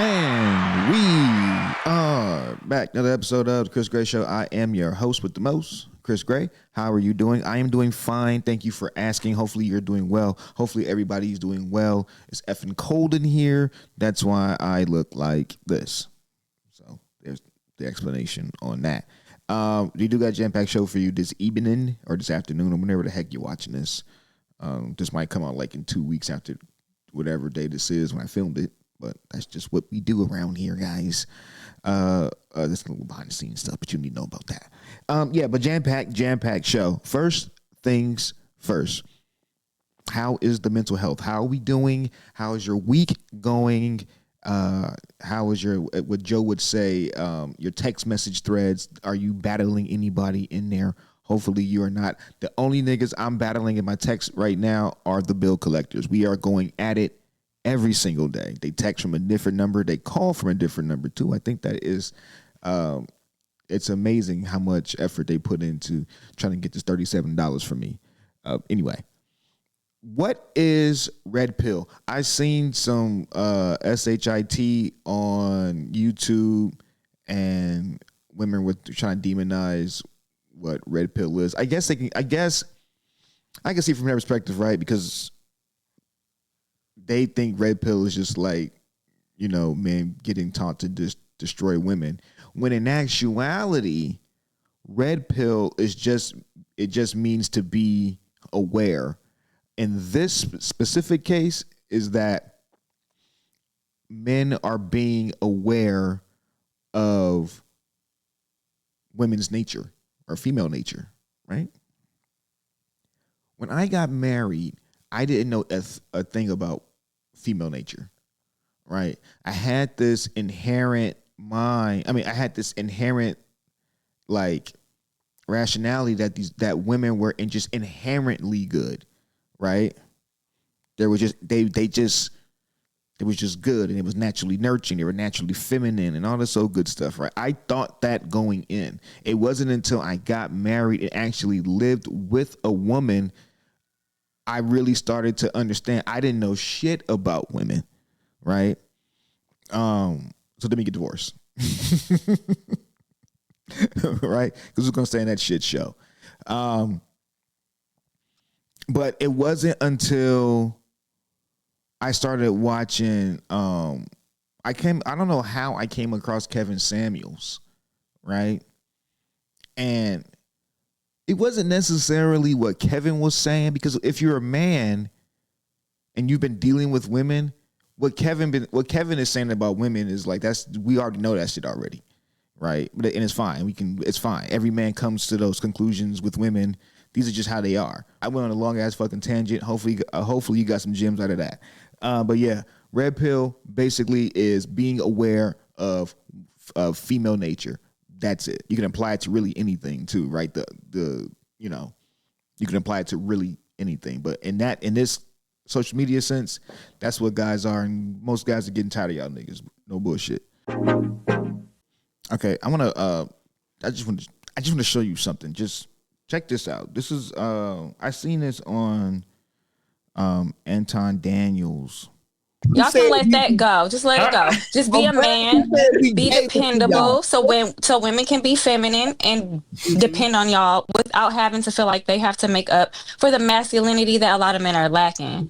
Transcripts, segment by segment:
And we are back. Another episode of the Chris Gray Show. I am your host with the most, Chris Gray. How are you doing? I am doing fine. Thank you for asking. Hopefully you're doing well. Hopefully everybody's doing well. It's effing cold in here. That's why I look like this. So there's the explanation on that. We do got a jam-packed show for you this evening or this afternoon or whenever the heck you're watching this. This might come out like in 2 weeks after whatever day this is when I filmed it. But that's just what we do around here, guys. This little behind the scenes stuff, but you need to know about that. But jam-packed show. First things first. How is the mental health? How are we doing? How is your week going? How is your, what Joe would say, your text message threads? Are you battling anybody in there? Hopefully you are not. The only niggas I'm battling in my text right now are the bill collectors. We are going at it every single day. They text from a different number. They call from a different number too. I think that is, it's amazing how much effort they put into trying to get this $37 from me. Anyway, what is red pill? I seen some SHIT on YouTube, and women were trying to demonize what red pill is. I guess I can see from their perspective, right? Because they think red pill is just like, you know, men getting taught to destroy women. When in actuality, red pill is just means to be aware. In this specific case is that men are being aware of women's nature or female nature, right? When I got married, I didn't know a thing about female nature, right? I had this inherent like rationality that women were just inherently good, right? They was just good, and it was naturally nurturing. They were naturally feminine and all this old good stuff, right? I thought that going in. It wasn't until I got married and actually lived with a woman I really started to understand. I didn't know shit about women, right? So let me get divorced, right? Because we're gonna stay in that shit show. But it wasn't until I started watching. I don't know how I came across Kevin Samuels, right? And it wasn't necessarily what Kevin was saying, because if you're a man and you've been dealing with women, what Kevin is saying about women is like, we already know that shit already, right? And it's fine. It's fine. Every man comes to those conclusions with women. These are just how they are. I went on a long ass fucking tangent. Hopefully you got some gems out of that. But yeah, red pill basically is being aware of female nature. That's it. You can apply it to really anything too, right? You can apply it to really anything. But in this social media sense, that's what guys are, and most guys are getting tired of y'all niggas. No bullshit. Okay, I just want to show you something. Just check this out. This is I seen this on Anton Daniels. Y'all can let that go. Just let it go. Just be a man, be dependable, so women can be feminine and depend on y'all without having to feel like they have to make up for the masculinity that a lot of men are lacking.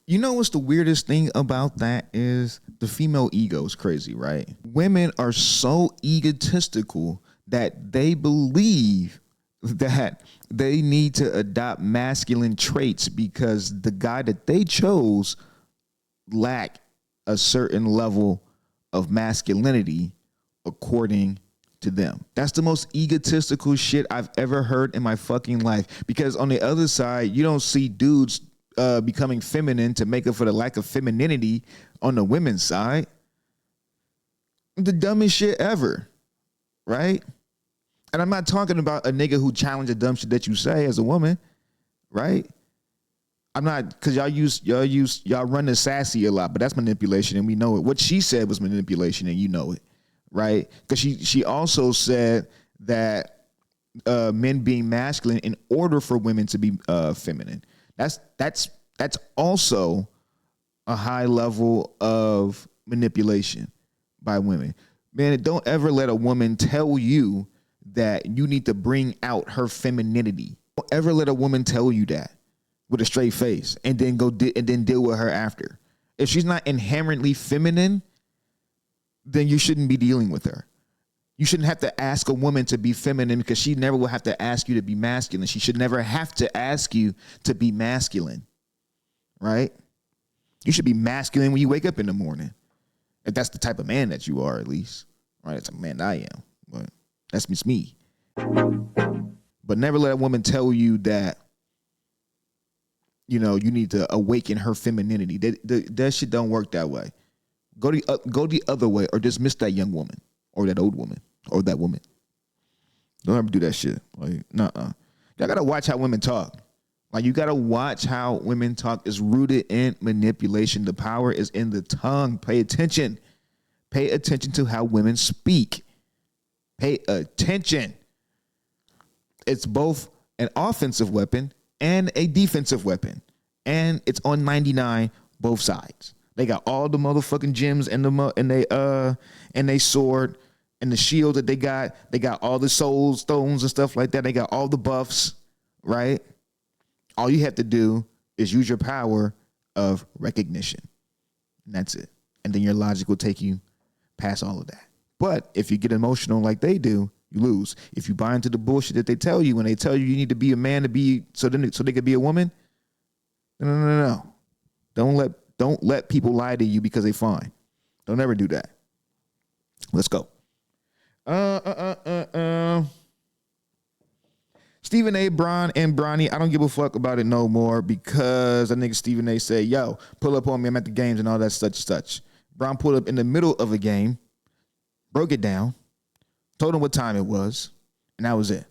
You know what's the weirdest thing about that is the female ego is crazy, right? Women are so egotistical that they believe that they need to adopt masculine traits because the guy that they chose lacked a certain level of masculinity according to them. That's the most egotistical shit I've ever heard in my fucking life, because on the other side, you don't see dudes becoming feminine to make up for the lack of femininity on the women's side. The dumbest shit ever, right? And I'm not talking about a nigga who challenged the dumb shit that you say as a woman, right? I'm not, because y'all run the sassy a lot, but that's manipulation, and we know it. What she said was manipulation, and you know it, right? Because she also said that men being masculine in order for women to be feminine. That's also a high level of manipulation by women. Man, don't ever let a woman tell you that you need to bring out her femininity. Don't ever let a woman tell you that with a straight face and then and then deal with her after. If she's not inherently feminine, then you shouldn't be dealing with her. You shouldn't have to ask a woman to be feminine because she never will have to ask you to be masculine. She should never have to ask you to be masculine, right? You should be masculine when you wake up in the morning. If that's the type of man that you are, at least, right? It's a man that I am, but that's just me. But never let a woman tell you that, you know, you need to awaken her femininity. That shit don't work that way. Go the other way, or dismiss that young woman, or that old woman, or that woman. Don't ever do that shit. Like, nuh-uh. Y'all gotta watch how women talk. Like, you gotta watch how women talk. It's rooted in manipulation. The power is in the tongue. Pay attention. Pay attention to how women speak. Pay attention. It's both an offensive weapon and a defensive weapon. And it's on 99 both sides. They got all the motherfucking gems and they sword and the shield that they got. They got all the soul stones and stuff like that. They got all the buffs, right? All you have to do is use your power of recognition. And that's it. And then your logic will take you past all of that. But if you get emotional like they do, you lose. If you buy into the bullshit that they tell you when they tell you you need to be a man to be so they could be a woman, no. Don't let people lie to you because they fine. Don't ever do that. Let's go. Stephen A. Bron and Bronny, I don't give a fuck about it no more because that nigga Stephen A. said, yo, pull up on me, I'm at the games and all that such. Bron pulled up in the middle of a game, broke it down, told him what time it was, and that was it.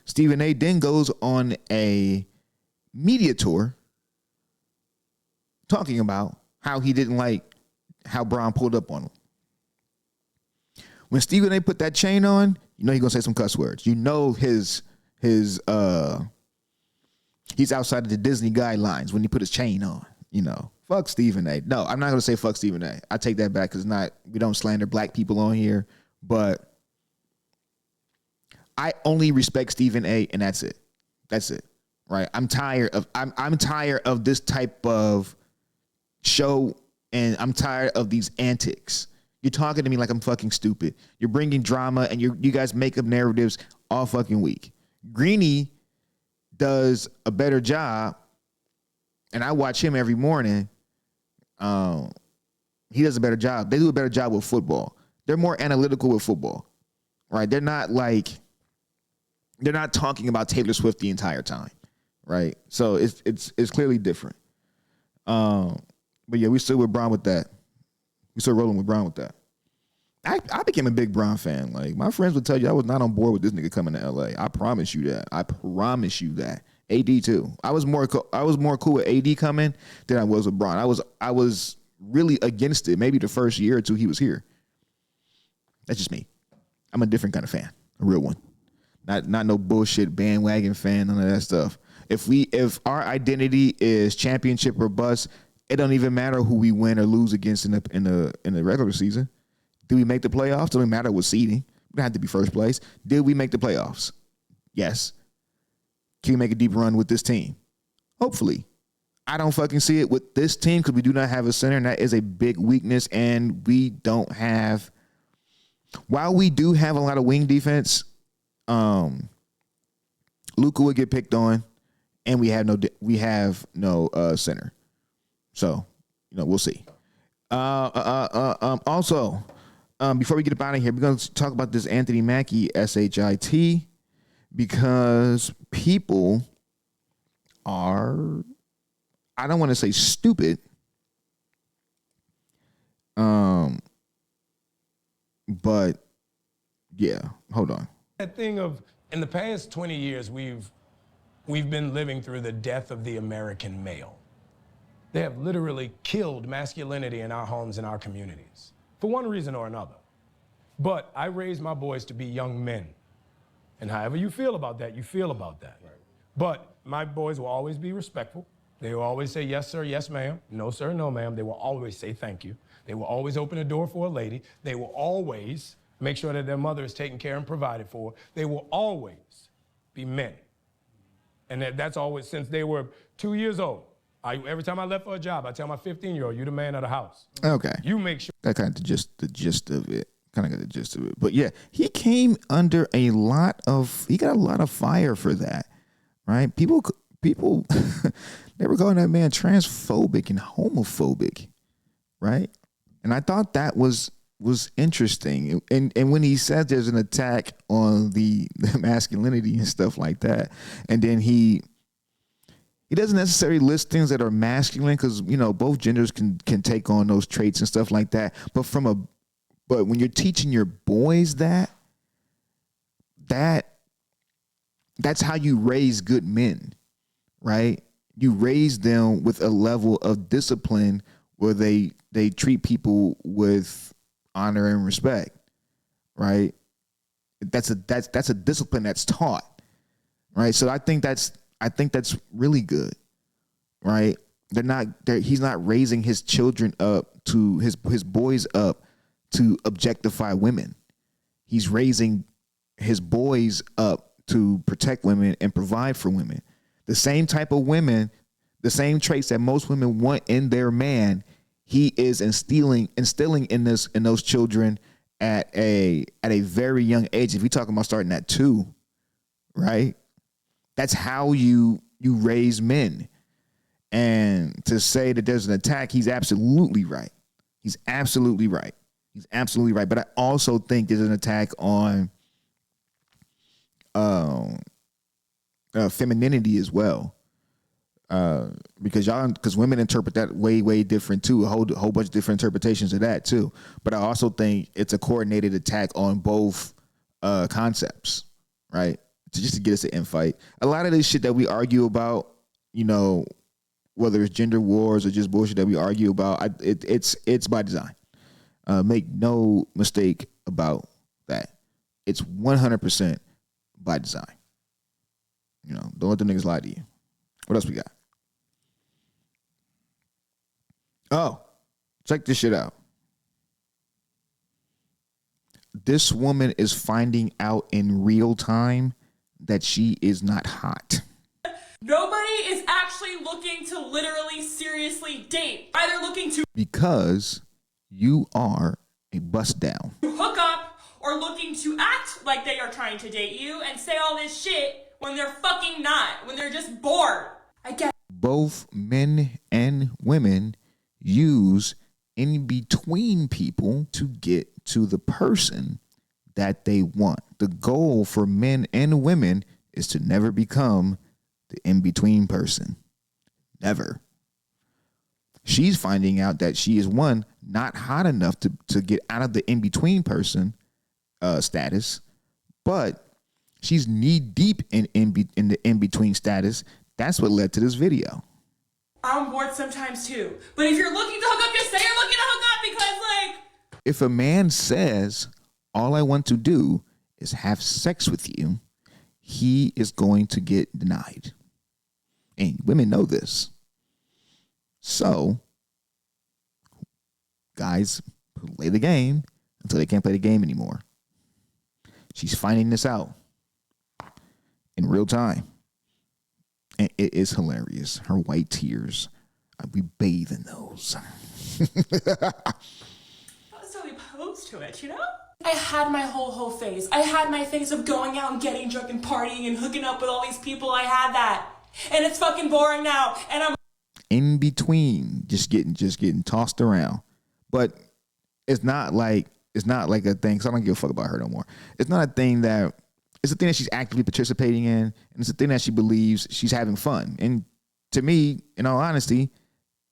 Stephen A. then goes on a media tour talking about how he didn't like how Bron pulled up on him. When Stephen A. put that chain on, you know he's gonna say some cuss words. You know he's outside of the Disney guidelines when he put his chain on. You know, fuck Stephen A. No, I'm not gonna say fuck Stephen A. I take that back because we don't slander black people on here, but I only respect Stephen A. and that's it. That's it. Right? I'm tired of this type of show, and I'm tired of these antics. You're talking to me like I'm fucking stupid. You're bringing drama, and you guys make up narratives all fucking week. Greeny does a better job, and I watch him every morning. He does a better job. They do a better job with football. They're more analytical with football, right? They're not talking about Taylor Swift the entire time, right? So it's clearly different. But yeah, we still with Bron with that. We still rolling with Bron with that. I became a big Bron fan. Like, my friends would tell you I was not on board with this nigga coming to LA. I promise you that. I promise you that. AD too. I was more cool with AD coming than I was with Bron. I was really against it. Maybe the first year or two he was here. That's just me. I'm a different kind of fan, a real one. Not no bullshit bandwagon fan, none of that stuff. If our identity is championship or bust, it don't even matter who we win or lose against in the regular season. Did we make the playoffs? Doesn't matter what seeding. We don't have to be first place. Did we make the playoffs? Yes. Can we make a deep run with this team? Hopefully. I don't fucking see it with this team because we do not have a center, and that is a big weakness. And we don't have, while we do have a lot of wing defense, Luka would get picked on, and we have no center. So, we'll see. Also, before we get up out of here, we're going to talk about this Anthony Mackie SHIT because people are, I don't want to say stupid, but yeah, hold on. That thing of, in the past 20 years, we've been living through the death of the American male. They have literally killed masculinity in our homes and our communities for one reason or another. But I raised my boys to be young men. And however you feel about that, you feel about that. Right. But my boys will always be respectful. They will always say, yes, sir, yes, ma'am. No, sir, no, ma'am. They will always say thank you. They will always open the door for a lady. They will always make sure that their mother is taken care and provided for. They will always be men. And that's always since they were 2 years old. Every time I left for a job, I tell my 15-year-old, you're the man of the house. Okay. You make sure. That kind of the gist of it. Kind of got the gist of it. But yeah, he came under he got a lot of fire for that, right? People they were calling that man transphobic and homophobic, right? And I thought that was interesting. And when he said there's an attack on the masculinity and stuff like that, and then he doesn't necessarily list things that are masculine because, you know, both genders can take on those traits and stuff like that. But when you're teaching your boys that's how you raise good men, right? You raise them with a level of discipline where they treat people with honor and respect, right? That's a discipline that's taught, right? So I think that's really good, right? He's not raising his children up to his boys up to objectify women. He's raising his boys up to protect women and provide for women. The same type of women, the same traits that most women want in their man, he is instilling in those children at a very young age. If you're talking about starting at 2, right? That's how you raise men. And to say that there's an attack, he's absolutely right. He's absolutely right. But I also think there's an attack on femininity as well. Because women interpret that way different too. A whole bunch of different interpretations of that too. But I also think it's a coordinated attack on both concepts, right? Just to get us an infight. A lot of this shit that we argue about, you know, whether it's gender wars or just bullshit that we argue about, it's by design. Make no mistake about that. It's 100% by design. You know, don't let the niggas lie to you. What else we got? Oh, check this shit out. This woman is finding out in real time that she is not hot. Nobody is actually looking to literally seriously date. Either looking to because you are a bust down. Hook up or looking to act like they are trying to date you and say all this shit when they're fucking not, when they're just bored. I get both men and women use in between people to get to the person that they want. The goal for men and women is to never become the in-between person. Never. She's finding out that she is, one, not hot enough to get out of the in-between person status, but she's knee deep in the in-between status. That's what led to this video. I'm bored sometimes too. But if you're looking to hook up, just say you're looking to hook up because, like... If a man says, all I want to do is have sex with you, he is going to get denied. And women know this. So, guys play the game until they can't play the game anymore. She's finding this out in real time. And it is hilarious. Her white tears, we bathe in those. I was so opposed to it, you know? I had my whole phase. I had my phase of going out and getting drunk and partying and hooking up with all these people. I had that. And it's fucking boring now. And I'm in between, just getting tossed around. But it's not like a thing, because I don't give a fuck about her no more. It's not a thing that, it's a thing that she's actively participating in, and it's a thing that she believes she's having fun. And to me, in all honesty,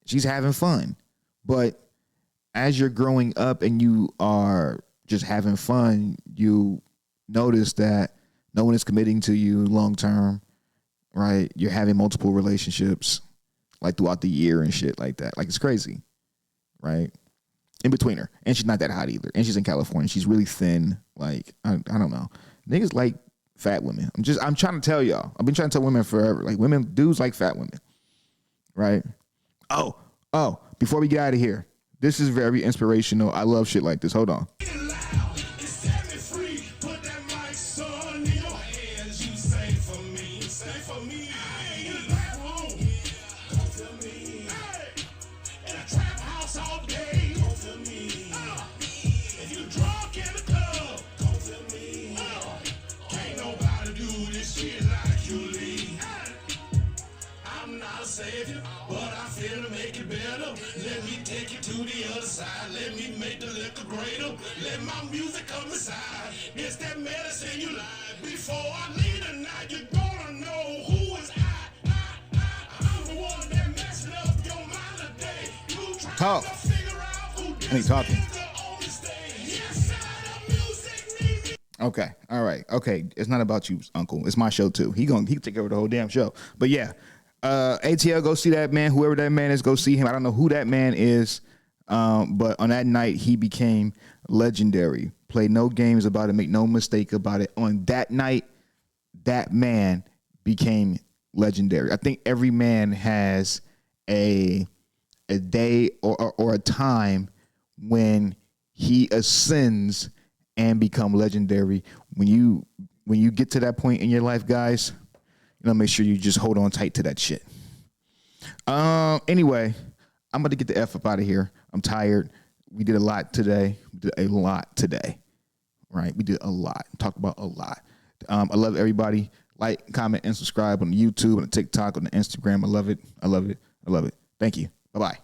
she's having fun. But as you're growing up and you are just having fun, you notice that no one is committing to you long term, right? You're having multiple relationships like throughout the year and shit like that. Like, it's crazy, right? In between her. And she's not that hot either. And she's in California. She's really thin. Like, I don't know. Niggas like fat women. I'm trying to tell y'all. I've been trying to tell women forever. Like, dudes like fat women. right? Oh, before we get out of here, this is very inspirational. I love shit like this. Hold on. But I feel to make it better. Let me take you to the other side. Let me make the liquor greater. Let my music come inside. It's that medicine you like. Before I leave tonight, you're gonna know who is I'm the one that messed up your mind today. You try Talk. to figure out who I need talking. Okay. All right. Okay. It's not about you, Uncle. It's my show too. He can take over the whole damn show. But yeah. ATL, go see that man. Whoever that man is, go see him. I don't know who that man is, but on that night, he became legendary. Play no games about it. Make no mistake about it. On that night, that man became legendary. I think every man has a day or a time when he ascends and become legendary. When you get to that point in your life, guys, make sure you just hold on tight to that shit. Anyway, I'm about to get the F up out of here. I'm tired. We did a lot today. Right? We did a lot. Talked about a lot. I love everybody. Like, comment, and subscribe on the YouTube, on the TikTok, on the Instagram. I love it. Thank you. Bye-bye.